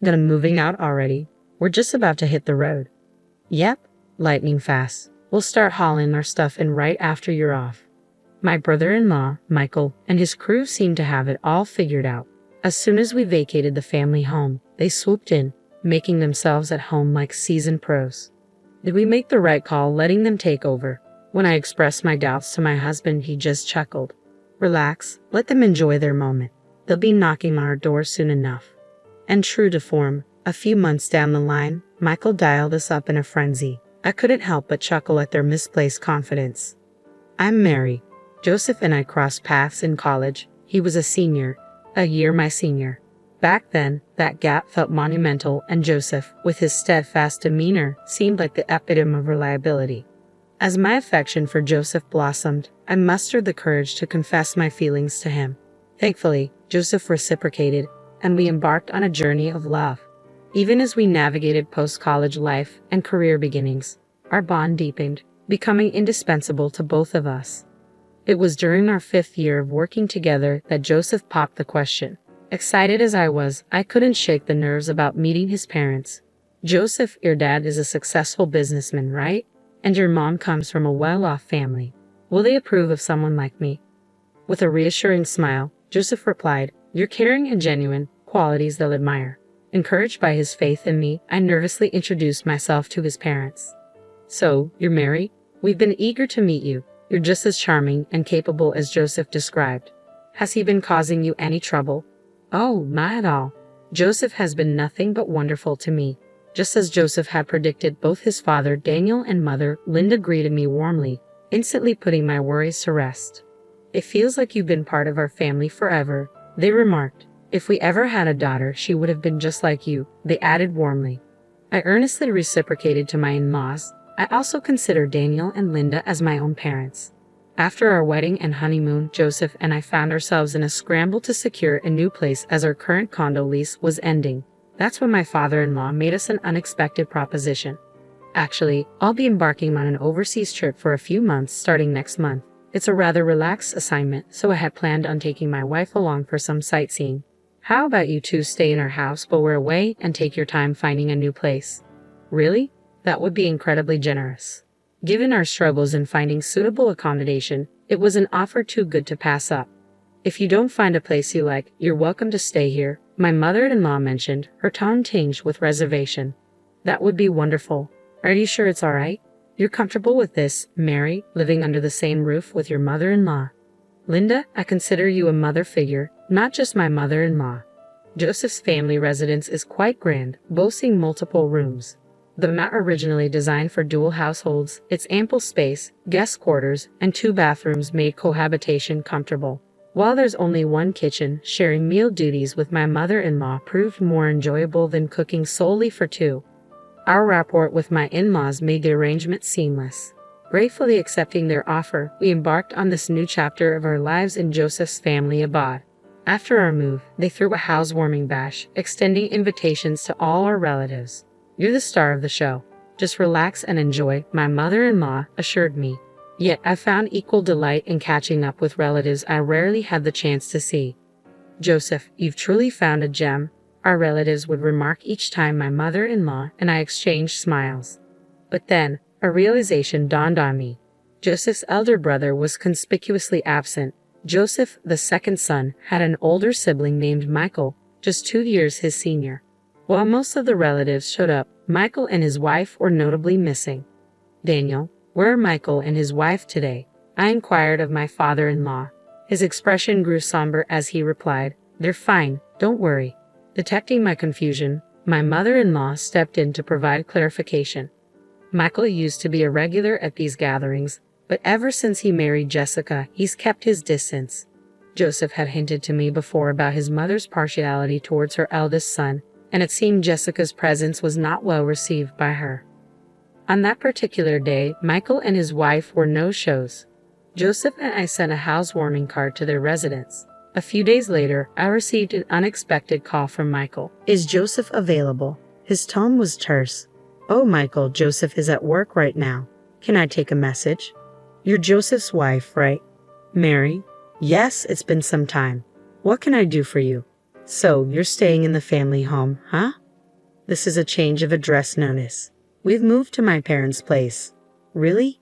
Then I'm moving out already. We're just about to hit the road. Yep, lightning fast. We'll start hauling our stuff in right after you're off. My brother-in-law, Michael, and his crew seemed to have it all figured out. As soon as we vacated the family home, they swooped in, making themselves at home like seasoned pros. Did we make the right call letting them take over? When I expressed my doubts to my husband, he just chuckled. Relax, let them enjoy their moment. They'll be knocking on our door soon enough. And true to form, a few months down the line, Michael dialed us up in a frenzy. I couldn't help but chuckle at their misplaced confidence. I'm Mary. Joseph and I crossed paths in college. He was a senior, a year my senior. Back then, that gap felt monumental, and Joseph, with his steadfast demeanor, seemed like the epitome of reliability. As my affection for Joseph blossomed, I mustered the courage to confess my feelings to him. Thankfully, Joseph reciprocated, and we embarked on a journey of love. Even as we navigated post-college life and career beginnings, our bond deepened, becoming indispensable to both of us. It was during our 5th year of working together that Joseph popped the question. Excited as I was, I couldn't shake the nerves about meeting his parents. Joseph, your dad is a successful businessman, right? And your mom comes from a well-off family. Will they approve of someone like me? With a reassuring smile, Joseph replied, You're caring and genuine, qualities they'll admire. Encouraged by his faith in me, I nervously introduced myself to his parents. So, you're Mary? We've been eager to meet you. You're just as charming and capable as Joseph described. Has he been causing you any trouble? Oh, not at all. Joseph has been nothing but wonderful to me. Just as Joseph had predicted, both his father, Daniel, and mother, Linda, greeted me warmly, instantly putting my worries to rest. It feels like you've been part of our family forever, they remarked. If we ever had a daughter, she would have been just like you, they added warmly. I earnestly reciprocated to my in-laws. I also consider Daniel and Linda as my own parents. After our wedding and honeymoon, Joseph and I found ourselves in a scramble to secure a new place as our current condo lease was ending. That's when my father-in-law made us an unexpected proposition. Actually, I'll be embarking on an overseas trip for a few months starting next month. It's a rather relaxed assignment, so I had planned on taking my wife along for some sightseeing. How about you two stay in our house while we're away and take your time finding a new place? Really? That would be incredibly generous. Given our struggles in finding suitable accommodation, it was an offer too good to pass up. If you don't find a place you like, you're welcome to stay here, my mother-in-law mentioned, her tone tinged with reservation. That would be wonderful. Are you sure it's all right? You're comfortable with this, Mary, living under the same roof with your mother-in-law? Linda, I consider you a mother figure, not just my mother-in-law. Joseph's family residence is quite grand, boasting multiple rooms. Though not originally designed for dual households, its ample space, guest quarters, and 2 bathrooms made cohabitation comfortable. While there's only one kitchen, sharing meal duties with my mother-in-law proved more enjoyable than cooking solely for 2. Our rapport with my in-laws made the arrangement seamless. Gratefully accepting their offer, we embarked on this new chapter of our lives in Joseph's family abode. After our move, they threw a housewarming bash, extending invitations to all our relatives. You're the star of the show. Just relax and enjoy, my mother-in-law assured me. Yet I found equal delight in catching up with relatives I rarely had the chance to see. Joseph, you've truly found a gem, our relatives would remark each time my mother-in-law and I exchanged smiles. But then, a realization dawned on me. Joseph's elder brother was conspicuously absent. Joseph, the second son, had an older sibling named Michael, just 2 years his senior. While most of the relatives showed up, Michael and his wife were notably missing. Daniel, where are Michael and his wife today? I inquired of my father-in-law. His expression grew somber as he replied, They're fine, don't worry. Detecting my confusion, my mother-in-law stepped in to provide clarification. Michael used to be a regular at these gatherings, but ever since he married Jessica, he's kept his distance. Joseph had hinted to me before about his mother's partiality towards her eldest son, and it seemed Jessica's presence was not well received by her. On that particular day, Michael and his wife were no-shows. Joseph and I sent a housewarming card to their residence. A few days later, I received an unexpected call from Michael. Is Joseph available? His tone was terse. Oh, Michael, Joseph is at work right now. Can I take a message? You're Joseph's wife, right? Mary? Yes, it's been some time. What can I do for you? So, you're staying in the family home, huh? This is a change of address notice. We've moved to my parents' place. Really?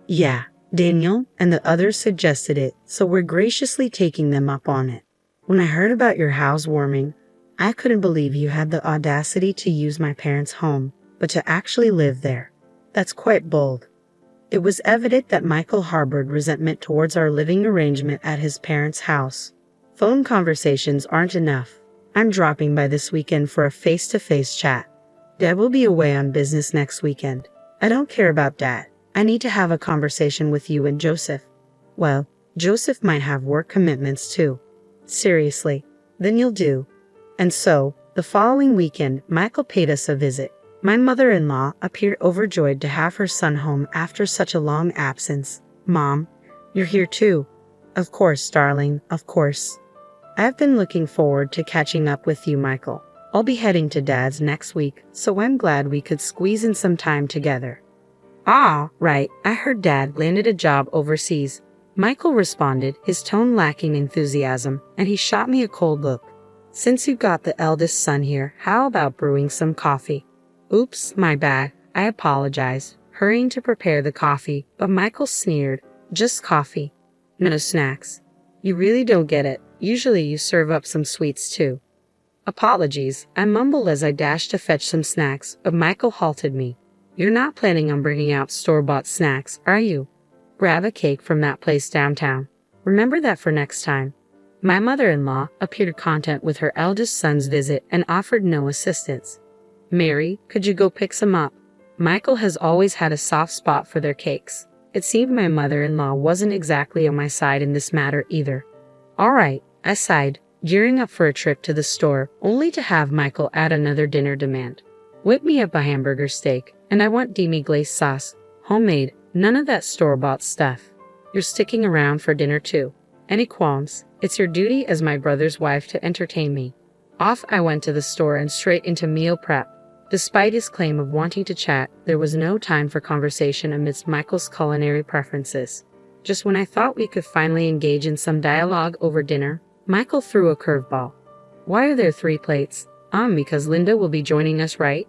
Yeah, Daniel and the others suggested it, so we're graciously taking them up on it. When I heard about your housewarming, I couldn't believe you had the audacity to use my parents' home, but to actually live there. That's quite bold. It was evident that Michael harbored resentment towards our living arrangement at his parents' house. Phone conversations aren't enough. I'm dropping by this weekend for a face-to-face chat. Dad will be away on business next weekend. I don't care about Dad. I need to have a conversation with you and Joseph. Well, Joseph might have work commitments too. Seriously, then you'll do. And so, the following weekend, Michael paid us a visit. My mother-in-law appeared overjoyed to have her son home after such a long absence. Mom, you're here too. Of course, darling, of course. I've been looking forward to catching up with you, Michael. I'll be heading to Dad's next week, so I'm glad we could squeeze in some time together. Ah, right, I heard Dad landed a job overseas. Michael responded, his tone lacking enthusiasm, and he shot me a cold look. Since you got the eldest son here, how about brewing some coffee? Oops, my bad. I apologize, hurrying to prepare the coffee, but Michael sneered. Just coffee. No snacks. You really don't get it. Usually you serve up some sweets too. Apologies, I mumbled as I dashed to fetch some snacks, but Michael halted me. You're not planning on bringing out store-bought snacks, are you? Grab a cake from that place downtown. Remember that for next time. My mother-in-law appeared content with her eldest son's visit and offered no assistance. Mary, could you go pick some up? Michael has always had a soft spot for their cakes. It seemed my mother-in-law wasn't exactly on my side in this matter either. All right, I sighed, gearing up for a trip to the store, only to have Michael add another dinner demand. Whip me up a hamburger steak, and I want demi-glace sauce. Homemade, none of that store-bought stuff. You're sticking around for dinner too. Any qualms? It's your duty as my brother's wife to entertain me. Off I went to the store and straight into meal prep. Despite his claim of wanting to chat, there was no time for conversation amidst Michael's culinary preferences. Just when I thought we could finally engage in some dialogue over dinner, Michael threw a curveball. Why are there 3 plates? Because Linda will be joining us, right?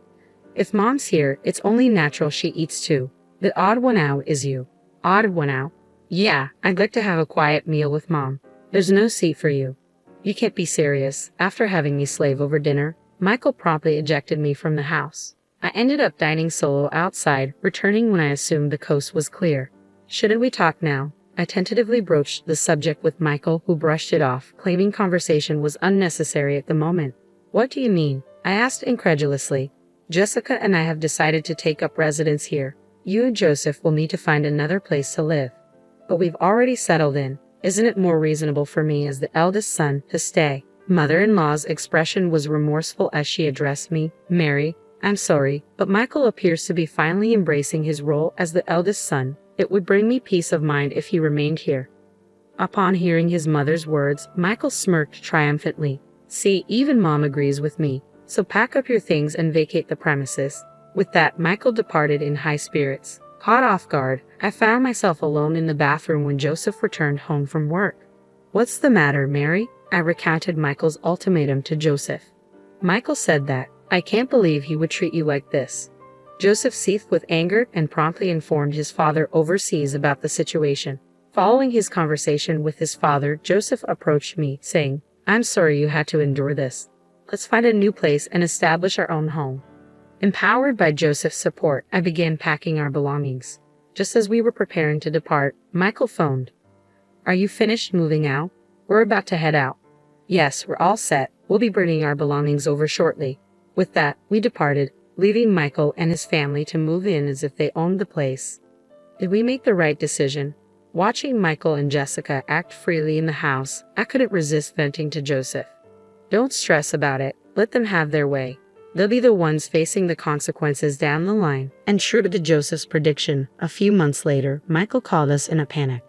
If Mom's here, it's only natural she eats too. The odd one out is you. Odd one out? Yeah, I'd like to have a quiet meal with Mom. There's no seat for you. You can't be serious. After having me slave over dinner, Michael promptly ejected me from the house. I ended up dining solo outside, returning when I assumed the coast was clear. Shouldn't we talk now? I tentatively broached the subject with Michael, who brushed it off, claiming conversation was unnecessary at the moment. What do you mean? I asked incredulously. Jessica and I have decided to take up residence here. You and Joseph will need to find another place to live. But we've already settled in. Isn't it more reasonable for me as the eldest son to stay? Mother-in-law's expression was remorseful as she addressed me. Mary, I'm sorry, but Michael appears to be finally embracing his role as the eldest son. It would bring me peace of mind if he remained here. Upon hearing his mother's words, Michael smirked triumphantly. See, even Mom agrees with me. So pack up your things and vacate the premises. With that, Michael departed in high spirits. Caught off guard, I found myself alone in the bathroom when Joseph returned home from work. What's the matter, Mary? I recounted Michael's ultimatum to Joseph. Michael said that, I can't believe he would treat you like this. Joseph seethed with anger and promptly informed his father overseas about the situation. Following his conversation with his father, Joseph approached me, saying, I'm sorry you had to endure this. Let's find a new place and establish our own home. Empowered by Joseph's support, I began packing our belongings. Just as we were preparing to depart, Michael phoned. Are you finished moving out? We're about to head out. Yes, we're all set. We'll be bringing our belongings over shortly. With that, we departed, leaving Michael and his family to move in as if they owned the place. Did we make the right decision? Watching Michael and Jessica act freely in the house, I couldn't resist venting to Joseph. Don't stress about it. Let them have their way. They'll be the ones facing the consequences down the line. And true to Joseph's prediction, a few months later, Michael called us in a panic.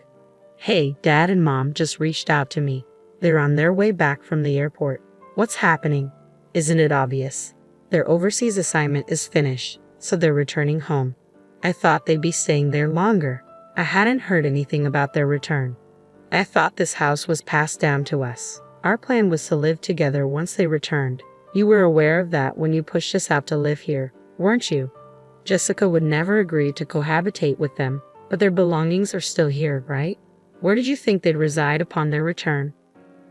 Hey, Dad and Mom just reached out to me. They're on their way back from the airport. What's happening? Isn't it obvious? Their overseas assignment is finished, so they're returning home. I thought they'd be staying there longer. I hadn't heard anything about their return. I thought this house was passed down to us. Our plan was to live together once they returned. You were aware of that when you pushed us out to live here, weren't you? Jessica would never agree to cohabitate with them, but their belongings are still here, right? Where did you think they'd reside upon their return?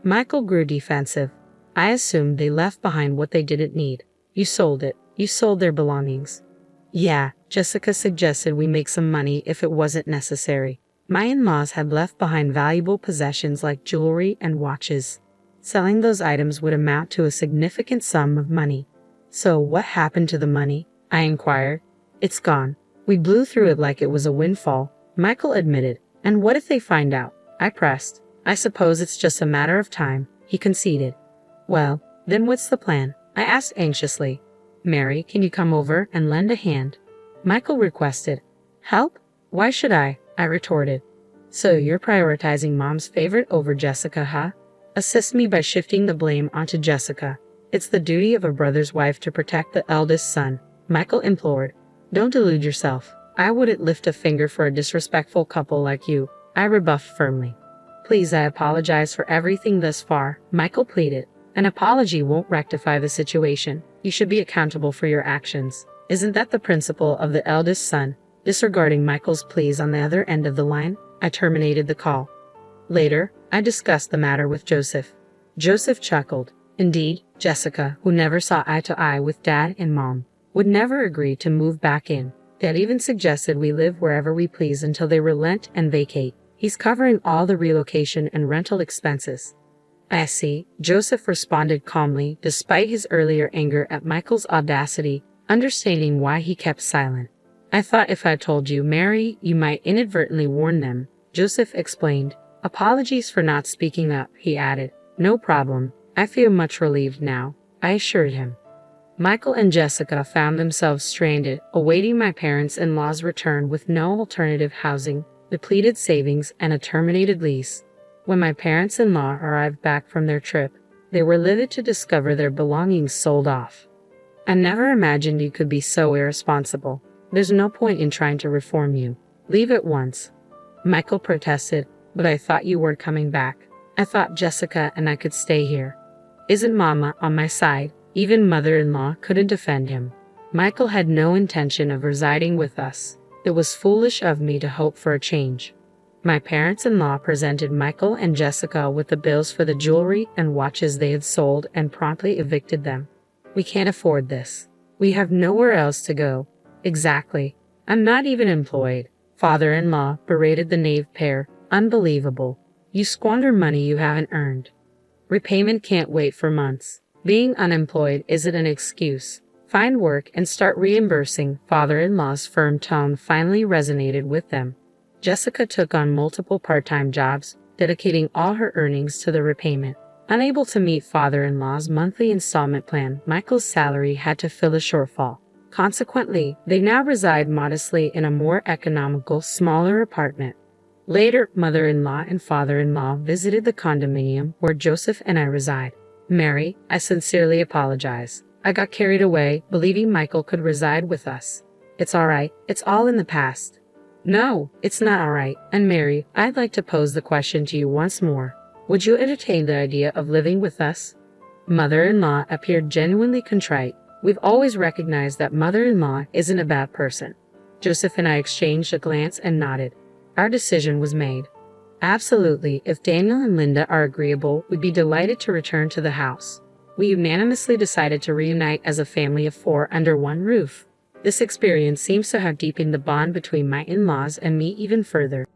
Michael grew defensive. I assumed they left behind what they didn't need. You sold it. You sold their belongings. Yeah, Jessica suggested we make some money if it wasn't necessary. My in-laws had left behind valuable possessions like jewelry and watches. Selling those items would amount to a significant sum of money. So what happened to the money? I inquired. It's gone. We blew through it like it was a windfall, Michael admitted. And what if they find out? I pressed. I suppose it's just a matter of time, he conceded. Well, then what's the plan? I asked anxiously. Mary, can you come over and lend a hand? Michael requested. Help? Why should I? I retorted. So you're prioritizing Mom's favorite over Jessica, huh? Assist me by shifting the blame onto Jessica. It's the duty of a brother's wife to protect the eldest son, Michael implored. Don't delude yourself. I wouldn't lift a finger for a disrespectful couple like you, I rebuffed firmly. Please, I apologize for everything thus far, Michael pleaded. An apology won't rectify the situation. You should be accountable for your actions. Isn't that the principle of the eldest son? Disregarding Michael's pleas on the other end of the line, I terminated the call. Later, I discussed the matter with Joseph. Joseph chuckled. Indeed, Jessica, who never saw eye to eye with Dad and Mom, would never agree to move back in. Dad even suggested we live wherever we please until they relent and vacate. He's covering all the relocation and rental expenses. I see, Joseph responded calmly, despite his earlier anger at Michael's audacity, understanding why he kept silent. I thought if I told you, Mary, you might inadvertently warn them, Joseph explained. Apologies for not speaking up, he added. No problem. I feel much relieved now, I assured him. Michael and Jessica found themselves stranded, awaiting my parents-in-law's return with no alternative housing, depleted savings, and a terminated lease. When my parents-in-law arrived back from their trip, they were livid to discover their belongings sold off. I never imagined you could be so irresponsible. There's no point in trying to reform you. Leave at once. Michael protested, but I thought you were coming back. I thought Jessica and I could stay here. Isn't Mama on my side? Even mother-in-law couldn't defend him. Michael had no intention of residing with us. It was foolish of me to hope for a change. My parents-in-law presented Michael and Jessica with the bills for the jewelry and watches they had sold and promptly evicted them. We can't afford this. We have nowhere else to go. Exactly. I'm not even employed. Father-in-law berated the knave pair. Unbelievable. You squander money you haven't earned. Repayment can't wait for months. Being unemployed isn't an excuse. Find work and start reimbursing. Father-in-law's firm tone finally resonated with them. Jessica took on multiple part-time jobs, dedicating all her earnings to the repayment. Unable to meet father-in-law's monthly installment plan, Michael's salary had to fill a shortfall. Consequently, they now reside modestly in a more economical, smaller apartment. Later, mother-in-law and father-in-law visited the condominium where Joseph and I reside. Mary, I sincerely apologize. I got carried away, believing Michael could reside with us. It's all right. It's all in the past. No, it's not all right. And Mary, I'd like to pose the question to you once more. Would you entertain the idea of living with us? Mother-in-law appeared genuinely contrite. We've always recognized that mother-in-law isn't a bad person. Joseph and I exchanged a glance and nodded. Our decision was made. Absolutely, if Daniel and Linda are agreeable, we'd be delighted to return to the house. We unanimously decided to reunite as a family of 4 under one roof. This experience seems to have deepened the bond between my in-laws and me even further.